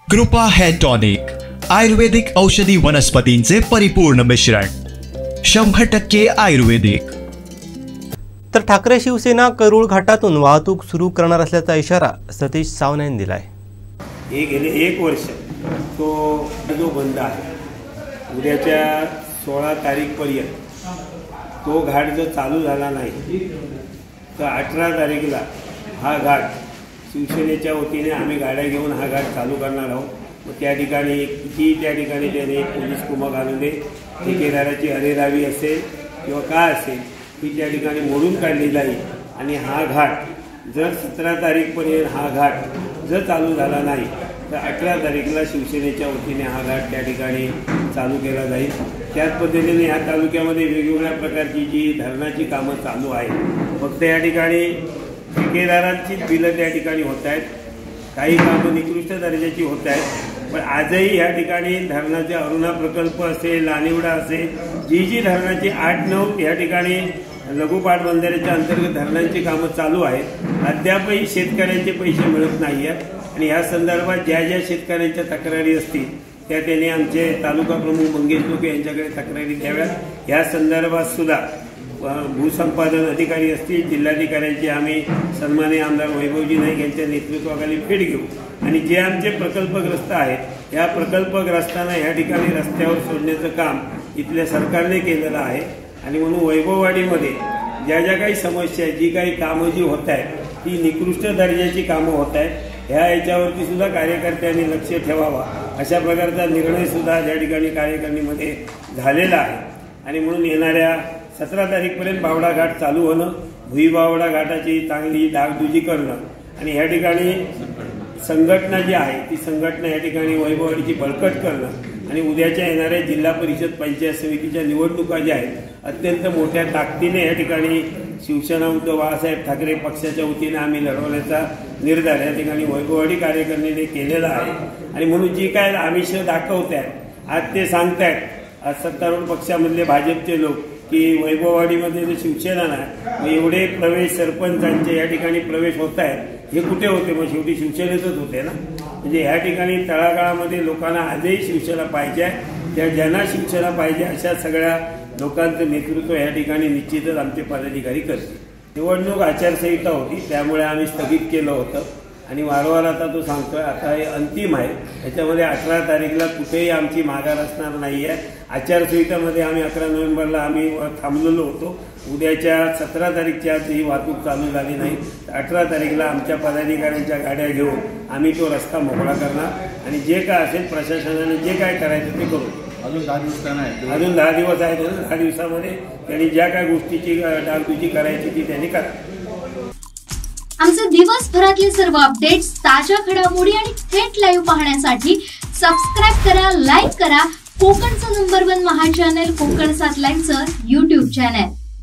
कृपा hair tonic, आयुर्वेदिक औषधी वनस्पतींचे परिपूर्ण मिश्रण, 100% आयुर्वेदिक। तर ठाकरे शिवसेना करूळ घाटातून वाहतूक सुरू करणार असल्याचा इशारा सतीश सावंत यांनी दिलाय। हे गेले 1 वर्ष तो बंद आहे। उद्याच्या 16 तारीखपर्यंत तो घाट जर चालू झाला नाही तर 18 तारीखला हा घाट शिवसेनेच्या वतीने आम्ही गाड्या घेऊन हा घाट चालू करणार आहोत। मग त्या ठिकाणी किती त्या ठिकाणी त्याने पोलीस कुमक आणून दे, ठेकेदाराची अरेरावी असेल किंवा काय असेल ती त्या ठिकाणी मोडून काढली जाईल आणि हा घाट जर 17 तारीखपर्यंत हा घाट जर चालू झाला नाही तर 18 तारीखला शिवसेनेच्या वतीने हा घाट त्या ठिकाणी चालू केला जाईल। त्याच पद्धतीने या तालुक्यामध्ये वेगवेगळ्या प्रकारची जी धरणाची कामं चालू आहेत, फक्त या ठिकाणी ठेकेदारांची बिलं त्या ठिकाणी होत आहेत, काही कामं निकृष्ट दर्जाची होत आहेत। पण आजही या ठिकाणी धरणाचे अरुणा प्रकल्प असेल, लानिवडा असेल, जी धरणाची 8-9 या ठिकाणी लघु पाटबंधाऱ्याच्या अंतर्गत धरणांची कामं चालू आहेत। अद्यापही शेतकऱ्यांचे पैसे मिळत नाही आहेत आणि या संदर्भात ज्या शेतकऱ्यांच्या तक्रारी असतील त्या त्यांनी आमचे तालुका प्रमुख मंगेश लोके यांच्याकडे तक्रारी द्याव्यात। या संदर्भात सुद्धा भूसंपादन अधिकारी असतील, जिल्हाधिकाऱ्यांची आम्ही सन्माननीय आमदार वैभवजी नाईक यांच्या नेतृत्वाखाली भेट घेऊ आणि जे आमचे प्रकल्पग्रस्त आहेत या प्रकल्पग्रस्तांना या ठिकाणी रस्त्यावर सोडण्याचं काम इथल्या सरकारने केलेलं आहे। आणि म्हणून वैभववाडीमध्ये ज्या काही समस्या जी काही कामं जी होत आहेत ती निकृष्ट दर्जाची कामं होत आहेत, ह्या याच्यावरती सुद्धा कार्यकर्त्यांनी लक्ष ठेवावा अशा प्रकारचा निर्णय सुद्धा या ठिकाणी कार्यकारिणीमध्ये झालेला आहे। आणि म्हणून येणाऱ्या 17 तारीखपर्यंत बावडा घाट चालू होणं, भुई बावडा घाटाची चांगली डागडुजी करणं आणि या ठिकाणी संघटना जी आहे ती संघटना या ठिकाणी वैभववाडीची बळकट करणं आणि उद्याच्या येणाऱ्या जिल्हा परिषद पंचायत समितीच्या निवडणुका ज्या आहेत अत्यंत मोठ्या ताकदीने या ठिकाणी शिवसेना उद्धव बाळासाहेब ठाकरे पक्षाच्या वतीने आम्ही लढवण्याचा निर्धार या ठिकाणी वैभववाडी कार्यकारिणीने केलेला आहे। आणि म्हणून जी काय आमिष दाखवत आहेत आज ते सांगतायत, आज सत्तारूढ पक्षामधले भाजपचे लोक की वैभववाडीमध्ये जर शिवसेना नाही एवढे प्रवेश सरपंचांचे या ठिकाणी प्रवेश होत आहेत, हे कुठे होते? मग शेवटी शिवसेनेतच होते ना। म्हणजे या ठिकाणी तळागाळामध्ये लोकांना आजही शिवसेना पाहिजे, त्या ज्यांना शिवसेना पाहिजे अशा सगळ्या लोकांचं नेतृत्व या ठिकाणी निश्चितच आमचे पदाधिकारी करतील। निवडणूक आचारसंहिता होती त्यामुळे आम्ही स्थगित केलं होतं आणि वारंवार आता तो सांगतोय आता हे अंतिम आहे, त्याच्यामध्ये 18 तारीखला कुठेही आमची माघार असणार नाही आहे। आचारसंहितेमध्ये आम्ही 11 नोव्हेंबरला आम्ही थांबलेलो होतो। उद्याच्या 17 तारीखच्या आज ही वाहतूक चालू झाली नाही तर 18 तारीखला आमच्या पदाधिकाऱ्यांच्या गाड्या घेऊन आम्ही तो रस्ता मोकळा करणार आणि जे काय असेल प्रशासनाने जे काय करायचं ते करू। अजून 10 दिवस नाही, अजून 10 दिवस आहेत ना, 10 दिवसामध्ये त्यांनी ज्या काय गोष्टीची डागडुजी करायची ती त्यांनी करा। आमचे दिवसभरातले सर्व अपडेट्स, ताज्या घडामोडी आणि थेट लाईव्ह पाहण्यासाठी सबस्क्राइब करा, लाईक करा कोकणचं नंबर 1 महा चॅनल कोकण 7 लाईव्हचं YouTube चॅनल।